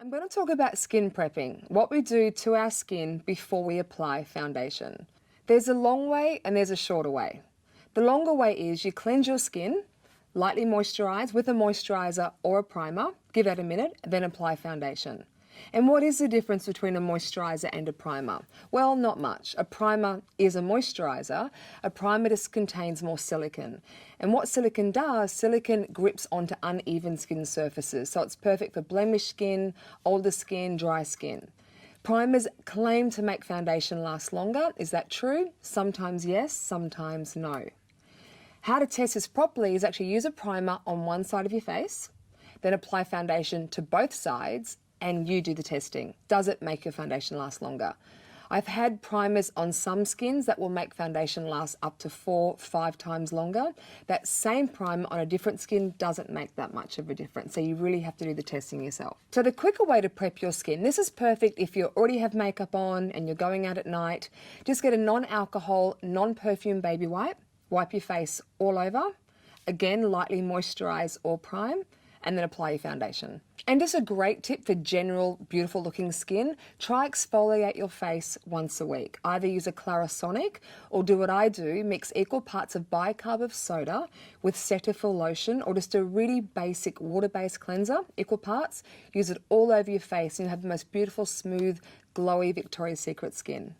I'm going to talk about skin prepping, what we do to our skin before we apply foundation. There's a long way and there's a shorter way. The longer way is you cleanse your skin, lightly moisturize with a moisturizer or a primer, give that a minute, then apply foundation. And what is the difference between a moisturizer and a primer? Well, not much. A primer is a moisturizer. A primer just contains more silicone. And what silicone does, silicone grips onto uneven skin surfaces. So it's perfect for blemished skin, older skin, dry skin. Primers claim to make foundation last longer. Is that true? Sometimes yes, sometimes no. How to test this properly is actually use a primer on one side of your face, then apply foundation to both sides, and you do the testing. Does it make your foundation last longer? I've had primers on some skins that will make foundation last up to 4-5 times longer. That same primer on a different skin doesn't make that much of a difference, so you really have to do the testing yourself. So the quicker way to prep your skin, this is perfect if you already have makeup on and you're going out at night. Just get a non-alcohol, non-perfume baby wipe, wipe your face all over, again lightly moisturize or prime, and then apply your foundation. And just a great tip for general beautiful looking skin, try exfoliate your face once a week. Either use a Clarisonic or do what I do, mix equal parts of bicarb of soda with Cetaphil lotion or just a really basic water-based cleanser, equal parts. Use it all over your face and you'll have the most beautiful, smooth, glowy Victoria's Secret skin.